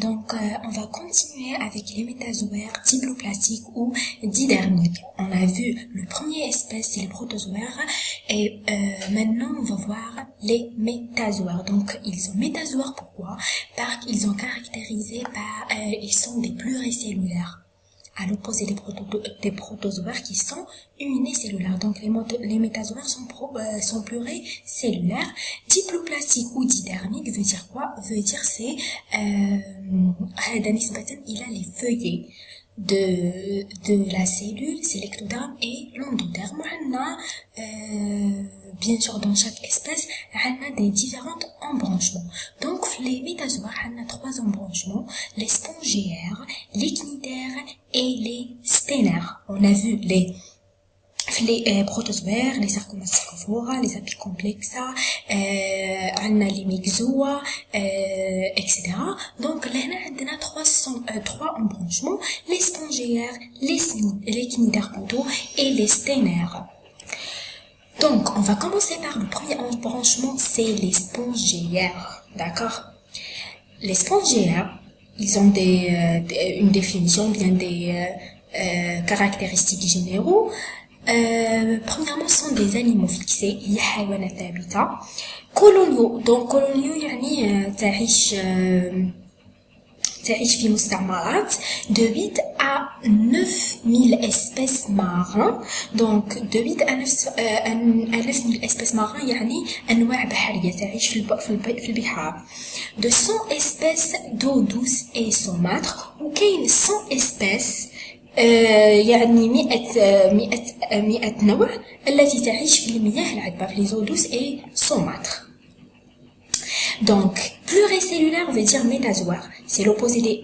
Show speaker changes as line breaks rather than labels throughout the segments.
Donc, on va continuer avec les métazoaires diploplastiques ou didermiques. On a vu le premier espèce, c'est les protozoaires, et maintenant on va voir les métazoaires. Donc, ils sont métazoaires pourquoi? Parce qu'ils sont caractérisés par, ils sont des pluricellulaires, à l'opposé des protozoaires qui sont unicellulaires. Donc les métazoaires sont pluricellulaires. Diploplastique ou didermique veut dire quoi? Veut dire c'est il a les feuillets de la cellule, c'est l'ectoderme et l'endoderme. On a bien sûr dans chaque espèce on a des différents embranchements. Donc les métazoaires on a 3 embranchements: les spongiaires, les cnidaires et les spinaires. On a vu les protozoaires, les sarcomasticophora, les apicomplexa, on a les myxoa, etc. Donc là on a 3 embranchements: les spongiaires, les cnidaires plutôt et les spinaires. Donc on va commencer par le premier embranchement, c'est les spongiaires, d'accord? Les spongiaires, ils ont une définition, bien des caractéristiques généraux. Premièrement, sont des animaux fixés, هي حيوانات ثابتة. coloniaux. Donc coloniaux يعني تعيش في مستعمرات de 8 à 9000 espèces marins. Donc de 8 à 9000 espèces marins يعني أنواع بحرية تعيش في البحار. De 100 espèces d'eau douce et saumâtre. وكاين 100 espèces يعني 100 نوع التي تعيش في المياه العذبة في les eaux douces et saumâtres. Donc, pluricellulaire veut dire métazoaire. C'est l'opposé des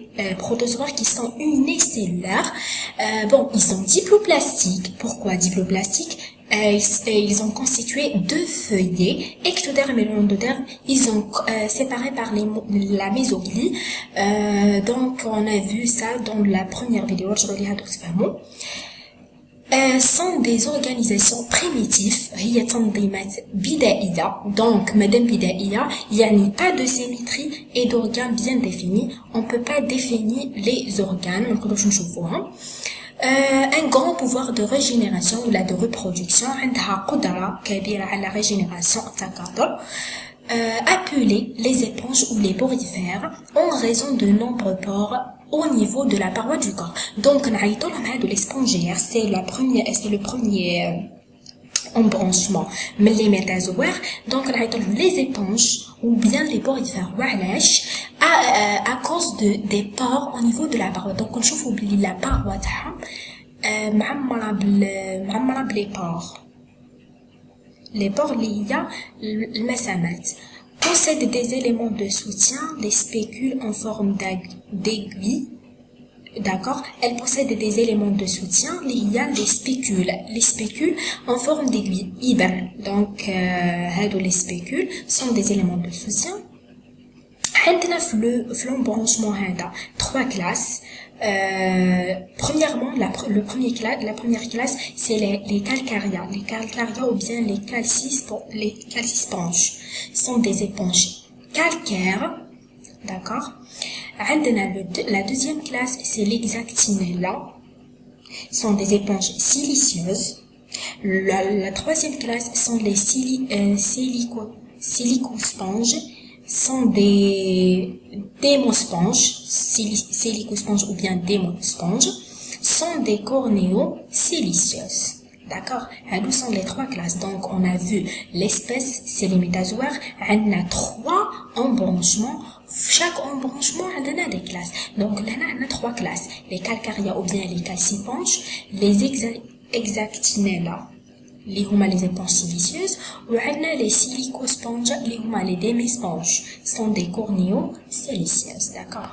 protozoaires qui sont unicellulaires. Bon, ils sont diploplastiques. Pourquoi diploplastiques? Ils ont constitué 2 feuillets, ectoderme et l'endoderme. Ils sont séparés par la mésoglie. Donc, on a vu ça dans la première vidéo. Sont des organisations primitives. هي تنظيمات بدائية. Donc, madame بدائية, يعني pas de symétrie et d'organes bien définis. On peut pas définir les organes. Un grand pouvoir de régénération ou de reproduction. عندها قدرة كبيرة على régénération التكاثر. Appelés les éponges ou les porifères en raison de nombreux pores au niveau de la paroi du corps. Donc, les spongiaires, c'est le premier embranchement. Mais les métazoaires, donc, les éponges ou bien les porifères, à cause des pores au niveau de la paroi. Donc, on voit la paroi معمرة بلي pores. Les pores liés le مسامات possèdent des éléments de soutien, les spécules en forme d'aiguille. D'accord? Elles possèdent des éléments de soutien, les spécules en forme d'aiguille. Donc, les spécules sont des éléments de soutien. عندنا في l'embranchement هذا 3 classes. Premièrement, la première classe, c'est les calcaria. Les calcaria ou bien les calcisponges sont des éponges calcaires. D'accord? La deuxième classe, c'est l'hexactinella. Sont des éponges silicieuses. La troisième classe sont les silicosponges. Sont des démosponges, silicosponges ou bien démosponges, sont des cornéosilicieuses. D'accord? Nous sont les 3 classes. Donc, on a vu l'espèce, c'est les métazoaires. On a 3 embranchements. Chaque embranchement a des classes. Donc, là, on a 3 classes. Les calcaria ou bien les calciponges, les hexactinella, اللي هما les éponges silicieuses, وعندنا les silicosponges اللي هما les démisponges, sont des cornéosilicieuses. D'accord?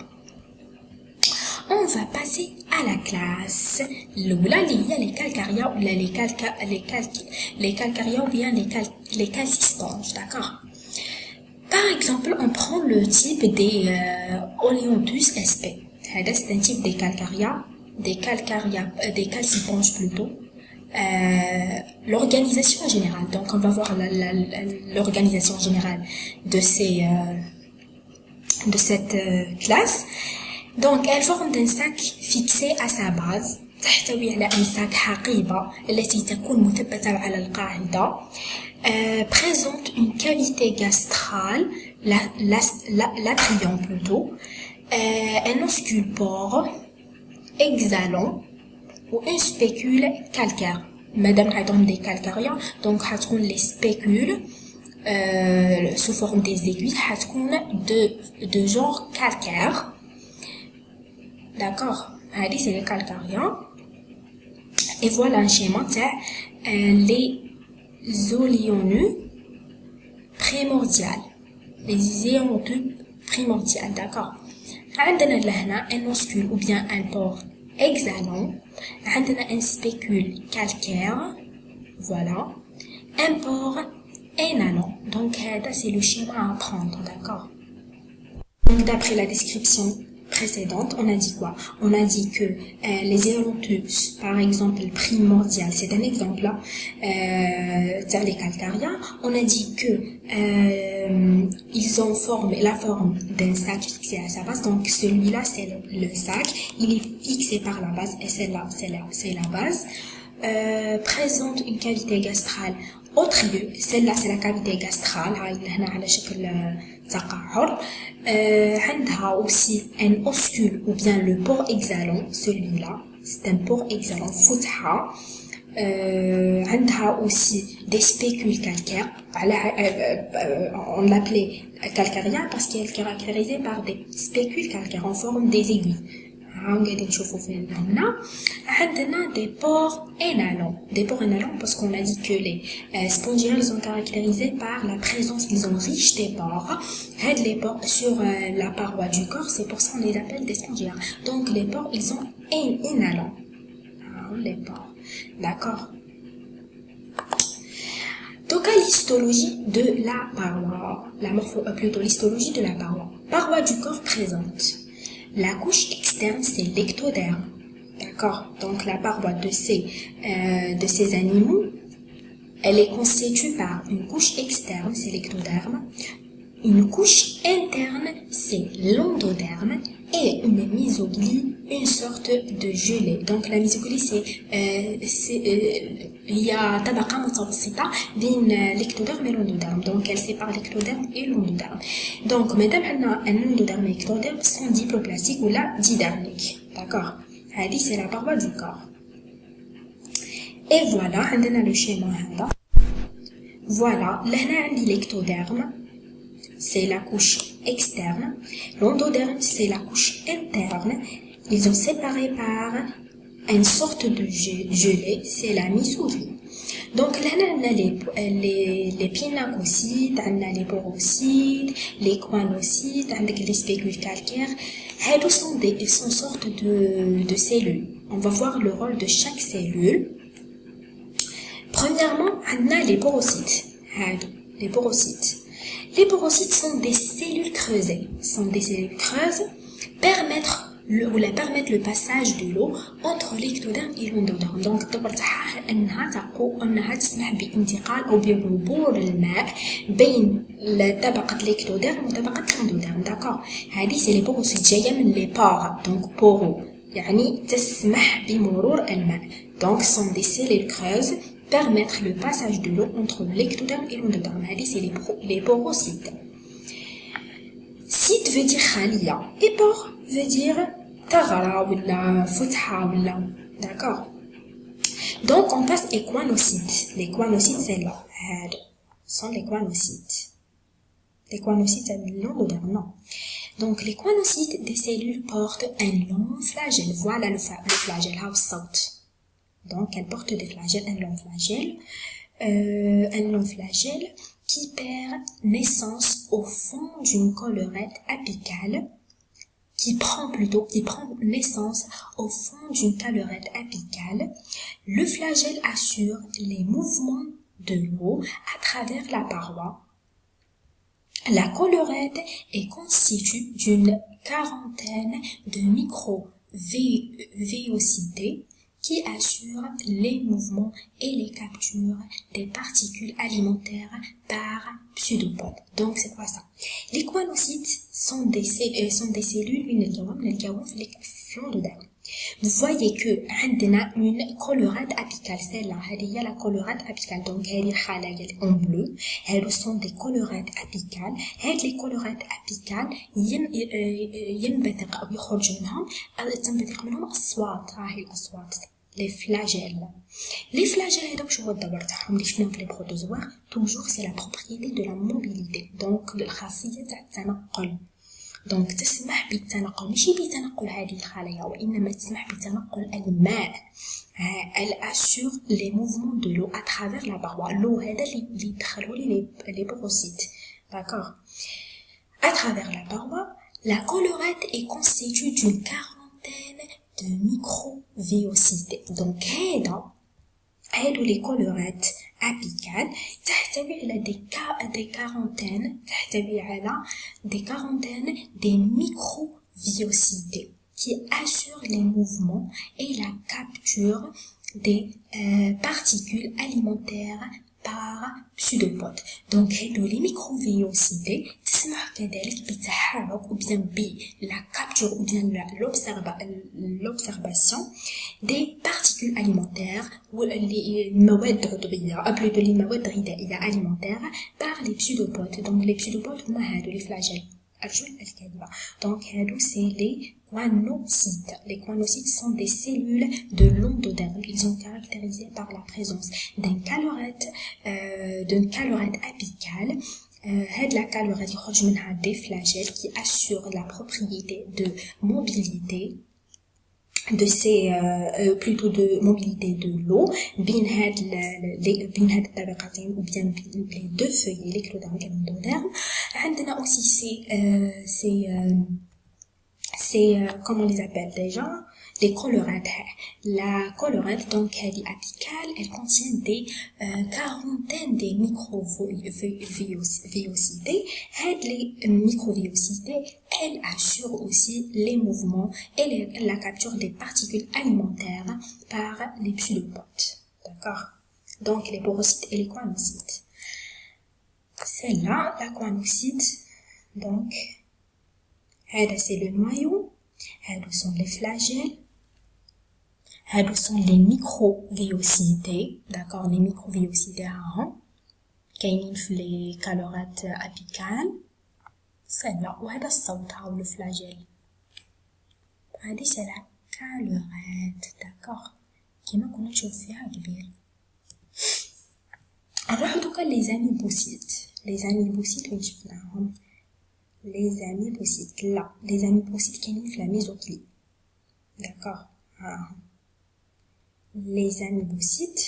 On va passer à la classe l'oula اللي هي les calcaria ou les calcaria ou bien les calcisponges. D'accord? Par exemple, on prend le type des Oleontus sp. C'est un type des calcaria, des calciponges plutôt. L'organisation générale. Donc, on va voir l'organisation générale de de cette classe. Donc elle forme d'un sac fixé à sa base تحتوي على un sac حقيبة التي تكون مثبتة على القاعدة présente une cavité gastrale l'atrium plutôt un oscule pore exhalant ou une spécule calcaire. Madame عندهم des calcaria donc هتكون les spécules sous forme des aiguilles هتكون de genre calcaire. D'accord, هذه c'est les calcaria. Et voilà un schéma les zolionus primordiales. Les zéonotubes primordiales, d'accord. عندنا لهنا un oscule ou bien un pore exhalant. عندنا un spécule calcaire. Voilà. Un pore inhalant. Donc, c'est le schéma à apprendre, d'accord. Donc, d'après la description précédente, on a dit quoi? On a dit que les zéonotubes, par exemple, primordial, c'est un exemple là, les calcaria. On a dit que ils ont la forme d'un sac fixé à sa base. Donc celui-là, c'est le sac. Il est fixé par la base et celle-là, c'est la base. Présente une cavité gastrale au trio. Celle-là, c'est la cavité gastrale. هنا على شكل تقعر. عندها aussi un oscule ou bien le pore exhalant. Celui-là, c'est un pore exhalant. فتحة. عندها aussi des spécules calcaires. On l'appelait calcaria parce qu'elle est caractérisée par des spécules calcaires en forme des aiguilles. قاعدين نشوفوا في هنا عندنا des pores inhalants parce qu'on a dit que les spongiales sont caractérisés par la présence, ils ont riche des pores. Les pores sur la paroi du corps, c'est pour ça on les appelle des spongiales. Donc les pores, ils sont inhalants. Les pores, d'accord. Donc à l'histologie de la paroi, plutôt l'histologie de la paroi. Paroi du corps présente. La couche externe, c'est l'ectoderme. D'accord? Donc, la paroi de ces animaux, elle est constituée par une couche externe, c'est l'ectoderme. Une couche interne, c'est l'endoderme. Et une mésoglie, une sorte de gelée. Donc, la mésoglie, il y a طبقة متوسطة بين l'ectoderme et l'endoderme. Donc, elle sépare l'ectoderme et l'endoderme. Donc, madame, on a un endoderme et ectoderme sont diploplastique ou la didermique. D'accord? هذه c'est la paroi du corps. Et voilà, on a le schéma هذا. Voilà, لهنا عندي l'ectoderme. C'est la couche externe. L'endoderme, c'est la couche interne. Ils sont séparés par une sorte de gelée, c'est la mésoglie. Donc là, on a les pinacocytes, on a les porocytes, les choanocytes, on a les spécules calcaires. Elles sont sortes de cellules. On va voir le rôle de chaque cellule. Premièrement, on a les porocytes. Les porocytes. Les porocytes sont des cellules creusées. Permettent le passage de l'eau entre l'ectoderme et l'endoderme. Donc, أنها تسمح بانتقال أو بمرور الماء بين طبقة l'ectoderme وطبقة l'endoderme. D'accord. هذه c'est les porocytes جاية من les pores. Donc, poro يعني تسمح بمرور الماء. Donc, sont des cellules creuses permettre le passage de l'eau entre l'ectoderme et l'endoderme. C'est les porocytes. Cyte veut dire khalia et pore veut dire taghra ou la futha ou la. D'accord. Donc on passe aux choanocytes. Les choanocytes c'est là. Sont les choanocytes. Les choanocytes c'est l'endoderme, non. Donc les choanocytes des cellules portent un long flagelle. Voilà le flagelle. Donc, elle porte des flagelles, un long flagelle qui perd naissance au fond d'une collerette apicale, qui prend naissance au fond d'une collerette apicale. Le flagelle assure les mouvements de l'eau à travers la paroi. La collerette est constituée d'une quarantaine de micro-véocités qui assure les mouvements et les captures des particules alimentaires par pseudopodes. Donc c'est quoi ça? Les choanocytes sont des cellules في flanc de derme. Vous voyez que عندنا une colorate apicale, celle-là, هذه هي la colorate apicale. Donc هذه الخلايا en bleu, elles sont des colorates apicales. هاد les colorates apicales ينبثق أو يخرج منهم تنبثق منهم أصوات، راهي الأصوات les flagelles. Les flagelles هذوك شو هو الدور تاعهم اللي شفناهم في لي بروتوزوار؟ toujours c'est la propriété de la mobilité. donc الخاصية تاع التنقل. donc تسمح بالتنقل، ماشي بتنقل هذه الخلايا وإنما تسمح بتنقل الماء. elle assure les mouvements de l'eau à travers la paroi. l'eau هذا اللي يدخلوا لي les porocytes. d'accord. à travers la paroi, la colorate est constituée d'une quarantaine de microvéocités. donc هادو les colorates apicales تحتوي على des quarantaines des microvéocités qui assurent les mouvements et la capture des particules alimentaires par pseudopodes. donc هادو les microvéocités تسمح كذلك بالتحرك ou bien la capture ou bien l'observation des particules alimentaires ou les مواد عضوية plutôt les مواد غذائية alimentaires par les pseudopodes. donc les pseudopodes هما هادو les flagelles. donc هادو c'est les choanocytes. Les choanocytes sont des cellules de l'endoderme. Ils sont caractérisés par la présence d'un calorate apicale. la calorate يخرج منها des flagelles qui assurent la propriété de mobilité de ces plutôt de mobilité de l'eau بين هاد الطبقتين ou bien les deux feuillets l'éctoderme et l'endoderme. عندنا aussi c'est comment on les appelle déjà, les colorates. la colorate donc elle est apicale, elle contient des quarantaines des microvéocités. les microvéocités elles assurent aussi les mouvements et la capture des particules alimentaires par les pseudopodes. d'accord. donc les porocytes et les choanocytes. Celle-là, la choanocyte, donc c'est le noyau, sont les flagelles, sont les microvéocités. d'accord. les microvéocités كاينين في les calorates apicales. celle-là وهذا الصوت هاو le flagelle. هذه c'est la calorate. d'accord. كيما كنا نشوف فيها قبيل. نروحو دوكا les amibocيtes وين شفناهم؟ les amibocيtes là, les amibocيtes كاينين في la mésoclie. d'accord. les amibocيtes,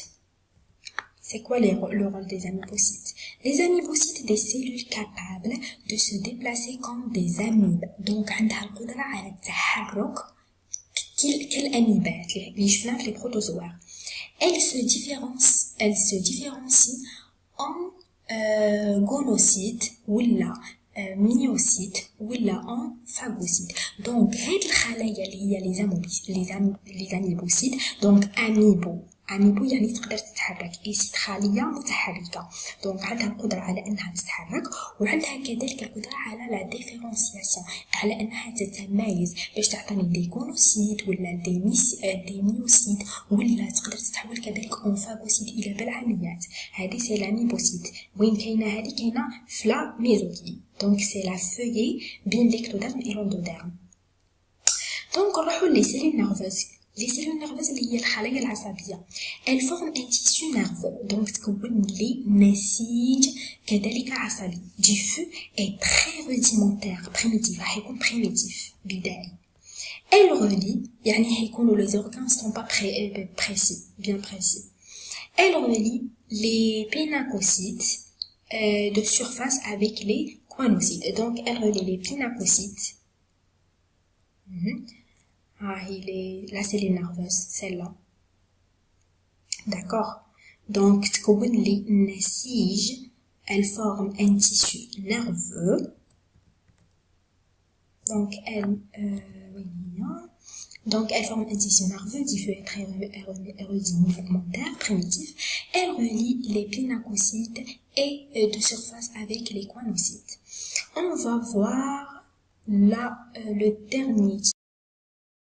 c'est quoi le rôle des amibocيtes? les amibocيtes des cellules capables de se déplacer comme des amibes. donc عندها القدرة على التحرك كالأميبات اللي شفناها في les protozoaires. elle se différencie en gonocytes ولا myocytes ولا en phagocytes. donc هاد الخلايا اللي هي les amibocيtes. donc amibo يعني تقدر تتحرك، ايسيت خلية متحركة. donc عندها القدرة على انها تتحرك وعندها كذلك القدرة على لا ديفيرونسياسيون، على انها تتمايز باش تعطيني دي كونوسيت ولا دي ميوسيت ولا تقدر تتحول كذلك اون فاغوسيت الى بلعمليات. هذه سي لاميبوسيت. وين كاينه هذه؟ كاينه في لا ميزوكلي. donc c'est la feuillée بين l'ectoderme et l'endoderme. donc نروحو لي سيلول نيرفوز. les cellules nerveuses اللي هي الخلايا العصبية. elles forment un tissu nerveux. donc تكون لي نسيج كذلك عصبي. diffus et très rudimentaire. primitif. راح يكون primitif بدائي. elle relie يعني هيكونوا les organes sont pas précis, bien précis. elle relie les pinacocytes de surface avec les choanocytes. donc elle relie les pinacocytes. la cellule nerveuse, celle-là. d'accord. donc تكون لي نسيج. elle forme un tissu nerveux. donc elle Donc, elles forment un tissu nerveux diffus et très rudimentaire, primitif. Elles relient les pinacocytes et de surface avec les coinocytes. On va voir là le dernier